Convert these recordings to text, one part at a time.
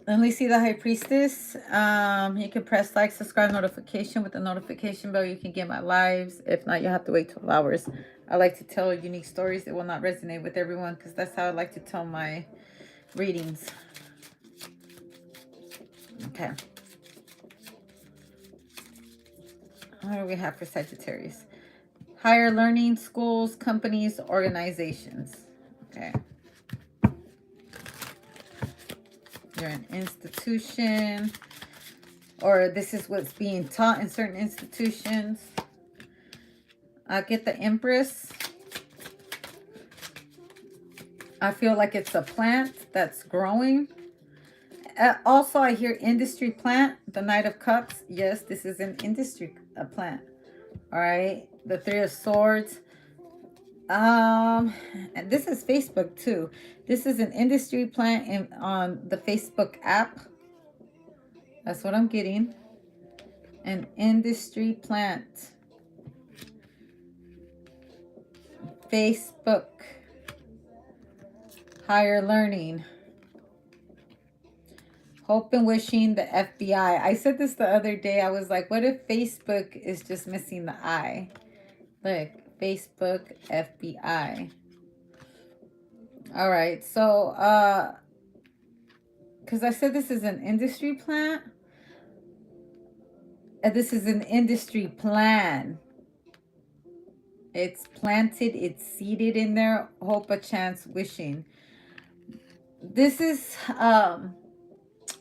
Let me see the High Priestess. You can press like, subscribe, notification. With the notification bell, you can get my lives. If not, you have to wait 12 hours. I like to tell unique stories that will not resonate with everyone, because that's how I like to tell my readings. Okay. What do we have for Sagittarius? Higher learning, schools, companies, organizations. Okay. You're an institution, or this is what's being taught in certain institutions. I get the Empress. I feel like it's a plant that's growing. Also, I hear industry plant, the Knight of Cups. Yes, this is an industry plant. All right, the Three of Swords. And this is Facebook too. This is an industry plant on the Facebook app. That's what I'm getting. An industry plant. Facebook. Higher learning. Hope and wishing, the FBI. I said this the other day. I was like, what if Facebook is just missing the I? Look, Facebook, FBI. All right. So, because I said this is an industry plant. And this is an industry plan. It's planted, it's seeded in there. Hope, a chance, wishing. This is, a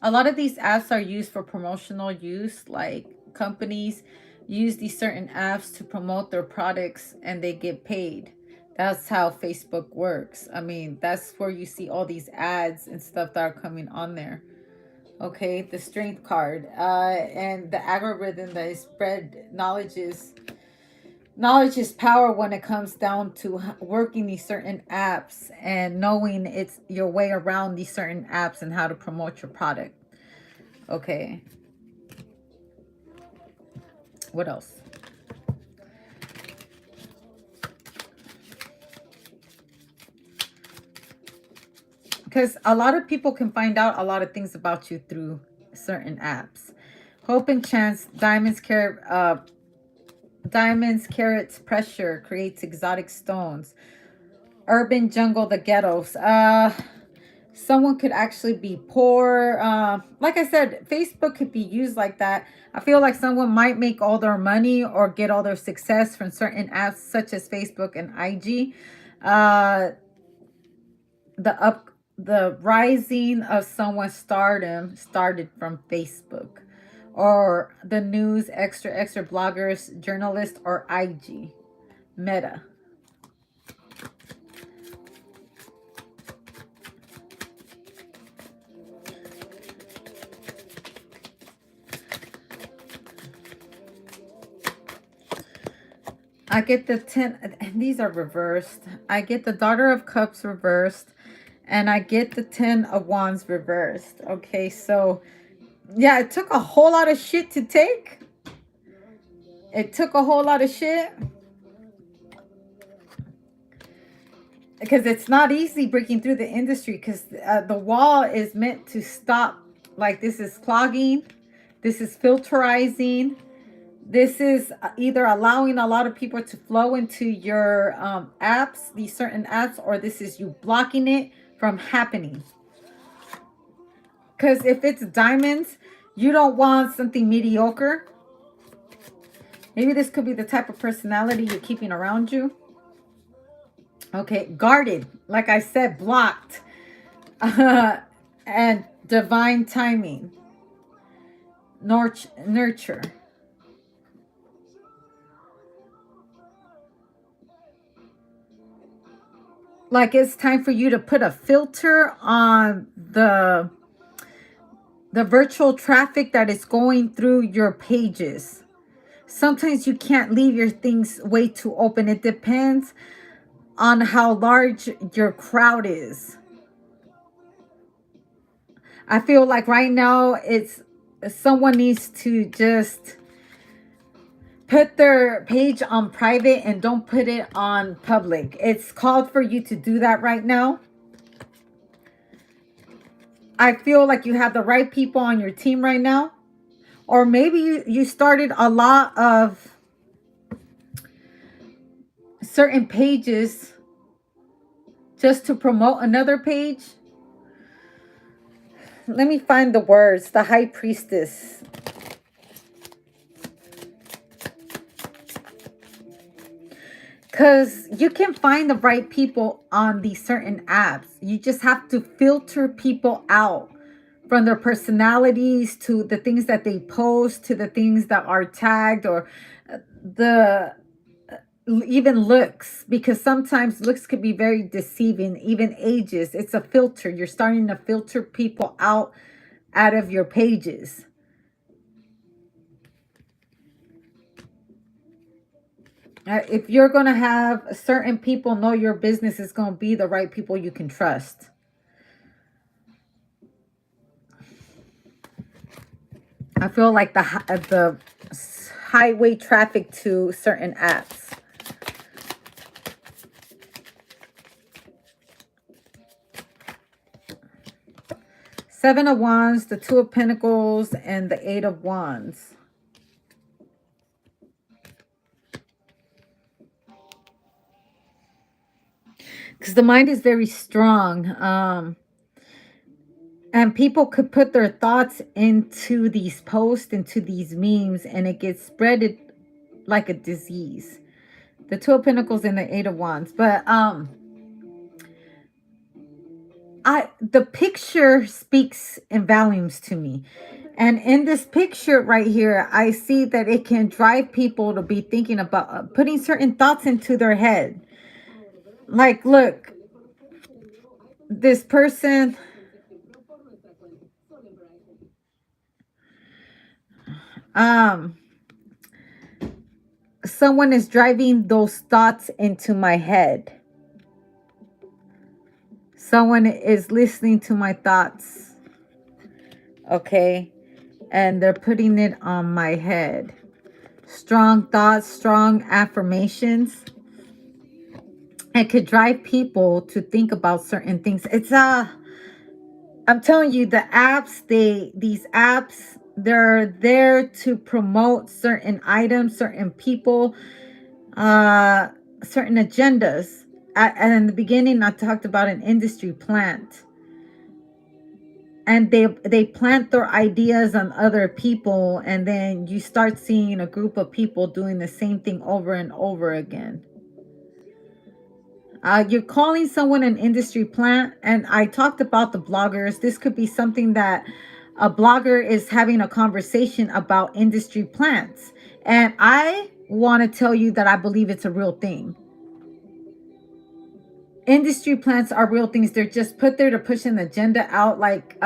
lot of these apps are used for promotional use. Like companies use these certain apps to promote their products and they get paid. That's how Facebook works. I mean, that's where you see all these ads and stuff that are coming on there. Okay, the Strength card. And the algorithm that is spread knowledge is power when it comes down to working these certain apps and knowing it's your way around these certain apps and how to promote your product. Okay. What else? Because a lot of people can find out a lot of things about you through certain apps. Hope and chance, diamonds, carrots, pressure creates exotic stones. Urban jungle, the ghettos. Someone could actually be poor. Like I said, Facebook could be used like that. I feel like someone might make all their money or get all their success from certain apps such as Facebook and IG. The rising of someone's stardom started from Facebook, or the news, extra bloggers, journalists, or IG, Meta. I get the 10, and these are reversed. I get the Daughter of Cups reversed, and I get the 10 of Wands reversed. Okay, so yeah, it took a whole lot of shit to take. It took a whole lot of shit. Because it's not easy breaking through the industry, because the wall is meant to stop. Like, this is clogging. This is filterizing. This is either allowing a lot of people to flow into your apps, these certain apps, or this is you blocking it from happening. Because if it's diamonds, you don't want something mediocre. Maybe this could be the type of personality you're keeping around you. Okay, guarded. Like I said, blocked. And divine timing. Nurture. Like, it's time for you to put a filter on the virtual traffic that is going through your pages. Sometimes you can't leave your things way too open. It depends on how large your crowd is. I feel like right now it's someone needs to just put their page on private and don't put it on public. It's called for you to do that right now. I feel like you have the right people on your team right now. Or maybe you started a lot of certain pages just to promote another page. Let me find the words. The High Priestess. Because you can find the right people on these certain apps. You just have to filter people out, from their personalities to the things that they post to the things that are tagged, or the even looks, because sometimes looks could be very deceiving, even ages. It's a filter. You're starting to filter people out of your pages. If you're going to have certain people know your business, is going to be the right people you can trust. I feel like the highway traffic to certain apps. Seven of Wands, the Two of Pentacles, and the Eight of Wands. Because the mind is very strong. And people could put their thoughts into these posts, into these memes, and it gets spreaded like a disease. The Two of Pentacles and the Eight of Wands. But the picture speaks in volumes to me. And in this picture right here, I see that it can drive people to be thinking about putting certain thoughts into their head. Like, look, this person, someone is driving those thoughts into my head. Someone is listening to my thoughts. Okay. And they're putting it on my head. Strong thoughts, strong affirmations. It could drive people to think about certain things. It's I'm telling you, the apps, these apps, they're there to promote certain items, certain people, certain agendas. And in the beginning, I talked about an industry plant. And they plant their ideas on other people, and then you start seeing a group of people doing the same thing over and over again. You're calling someone an industry plant, and I talked about the bloggers. This could be something that a blogger is having a conversation about industry plants, and I want to tell you that I believe it's a real thing. Industry plants are real things. They're just put there to push an agenda out. Like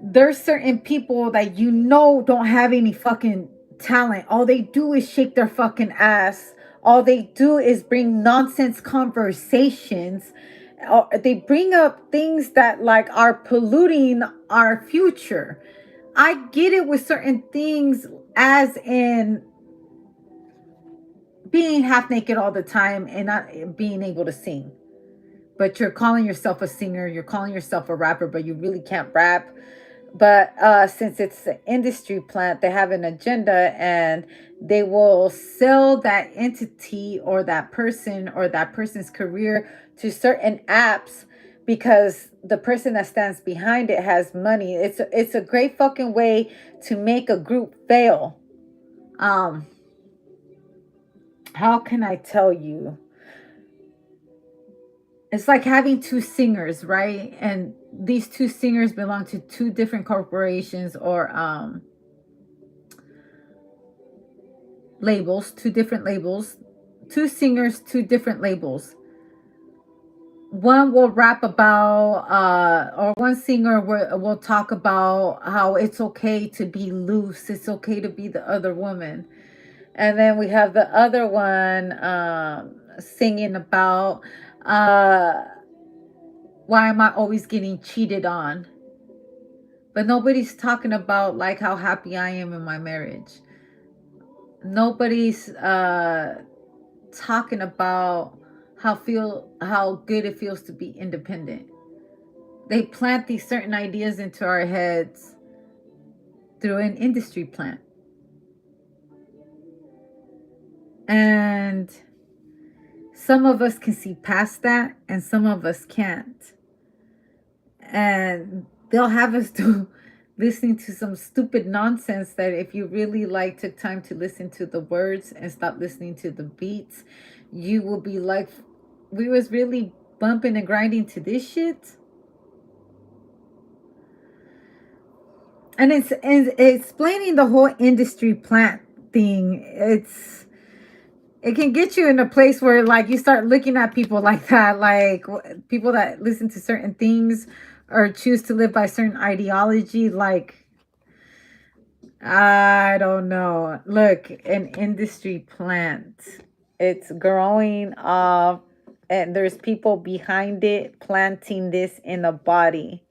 there's certain people that don't have any fucking talent. All they do is shake their fucking ass. All they do is bring nonsense conversations. They bring up things that like are polluting our future. I get it with certain things, as in being half naked all the time and not being able to sing. But you're calling yourself a singer, you're calling yourself a rapper, but you really can't rap. But since it's an industry plant, they have an agenda, and they will sell that entity or that person or that person's career to certain apps because the person that stands behind it has money. It's a great fucking way to make a group fail. How can I tell you? It's like having two singers, right? And these two singers belong to two different corporations or labels, two different labels. Two singers, two different labels. One will rap about or one singer will talk about how it's okay to be loose, it's okay to be the other woman. And then we have the other one singing about why am I always getting cheated on? But nobody's talking about like how happy I am in my marriage. Nobody's talking about how good it feels to be independent. They plant these certain ideas into our heads through an industry plant. And some of us can see past that and some of us can't. And they'll have us do listening to some stupid nonsense that if you really like took time to listen to the words and stop listening to the beats, you will be like, we was really bumping and grinding to this shit. And it's explaining the whole industry plant thing. It can get you in a place where like you start looking at people like that, like people that listen to certain things or choose to live by certain ideology. Like, I don't know. Look, an industry plant, it's growing up and there's people behind it planting this in a body.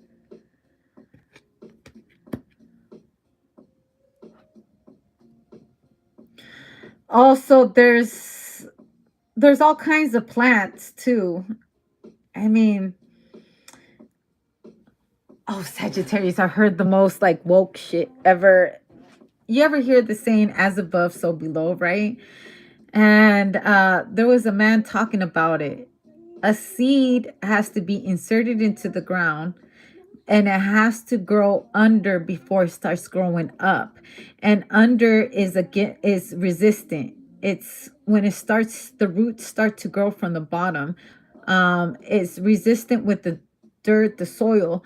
Also, there's all kinds of plants too. I mean, oh, Sagittarius, I heard the most like woke shit ever. You ever hear the saying as above, so below, right? And there was a man talking about it. A seed has to be inserted into the ground and it has to grow under before it starts growing up. And under is again is resistant. It's when it starts, the roots start to grow from the bottom. It's resistant with the dirt, the soil,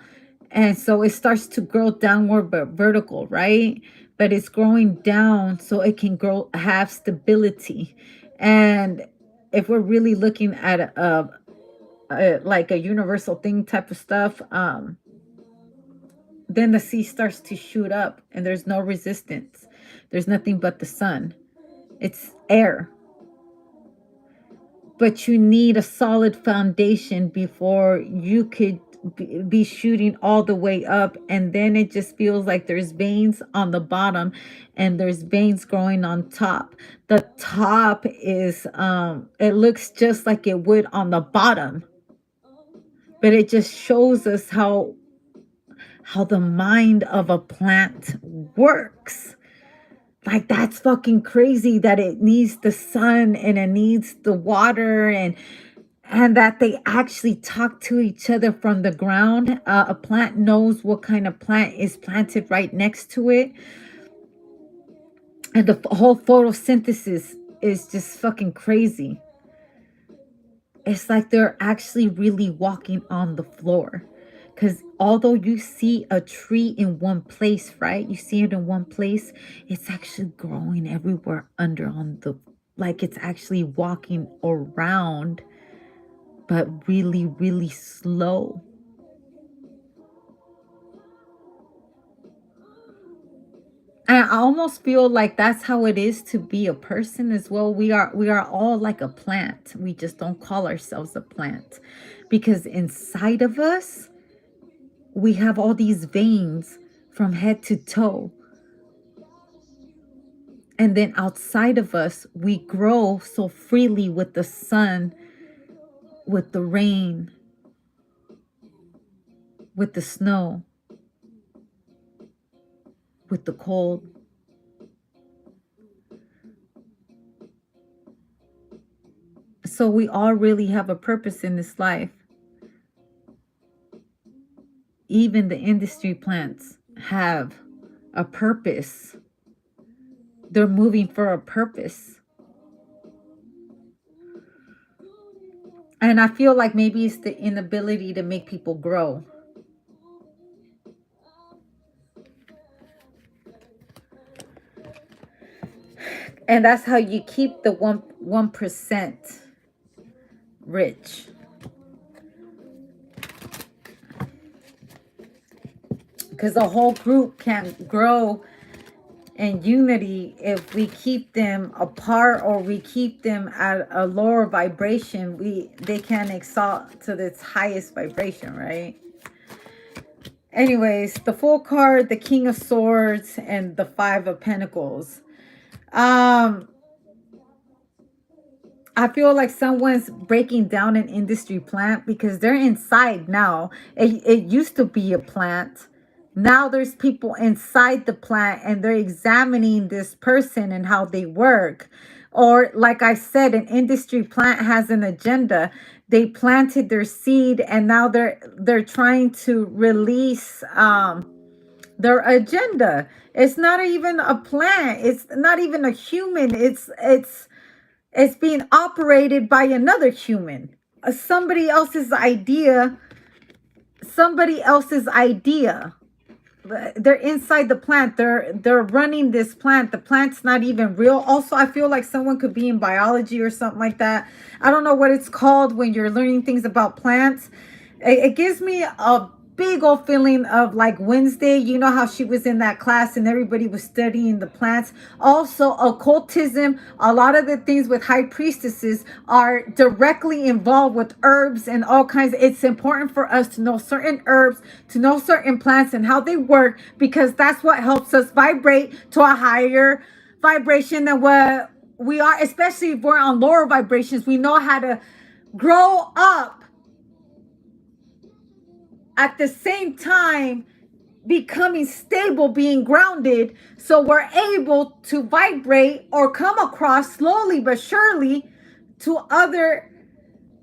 and so it starts to grow downward but vertical, right? But it's growing down so it can grow, have stability. And if we're really looking at a like a universal thing type of stuff, then the sea starts to shoot up and there's no resistance. There's nothing but the sun. It's air. But you need a solid foundation before you could be shooting all the way up. And then it just feels like there's veins on the bottom and there's veins growing on top. The top is it looks just like it would on the bottom, but it just shows us how the mind of a plant works. Like, that's fucking crazy that it needs the sun and it needs the water, and that they actually talk to each other from the ground. A plant knows what kind of plant is planted right next to it. And the whole photosynthesis is just fucking crazy. It's like they're actually really walking on the floor. Because although you see a tree in one place, right? You see it in one place, it's actually growing everywhere under on the, like it's actually walking around, but really, really slow. And I almost feel like that's how it is to be a person as well. We are all like a plant. We just don't call ourselves a plant. Because inside of us, we have all these veins from head to toe. And then outside of us, we grow so freely with the sun, with the rain, with the snow, with the cold. So we all really have a purpose in this life. Even the industry plants have a purpose. They're moving for a purpose. And I feel like maybe it's the inability to make people grow. And that's how you keep the 1% rich. Because the whole group can't grow in unity if we keep them apart or we keep them at a lower vibration. They can't exalt to its highest vibration, right? Anyways, the full card, the King of Swords, and the Five of Pentacles. I I feel like someone's breaking down an industry plant because they're inside now. It used to be a plant. Now there's people inside the plant and they're examining this person and how they work. Or like I said, an industry plant has an agenda. They planted their seed and now they're trying to release their agenda. It's not even a plant. It's not even a human. It's being operated by another human. Somebody else's idea. Somebody else's idea. They're inside the plant. They're running this plant. The plant's not even real. Also, I feel like someone could be in biology or something like that. I don't know what it's called when you're learning things about plants. It gives me a big old feeling of like Wednesday. You know how she was in that class and everybody was studying the plants. Also, occultism. A lot of the things with high priestesses are directly involved with herbs and all kinds. It's important for us to know certain herbs, to know certain plants and how they work, because that's what helps us vibrate to a higher vibration than what we are, especially if we're on lower vibrations. We know how to grow up at the same time becoming stable, being grounded, so we're able to vibrate or come across slowly but surely to other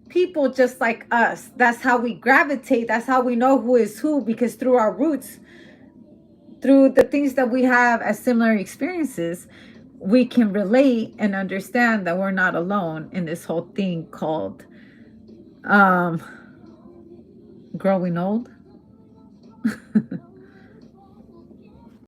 people just like us. That's how we gravitate. That's how we know who is who, because through our roots, through the things that we have as similar experiences, we can relate and understand that we're not alone in this whole thing called growing old.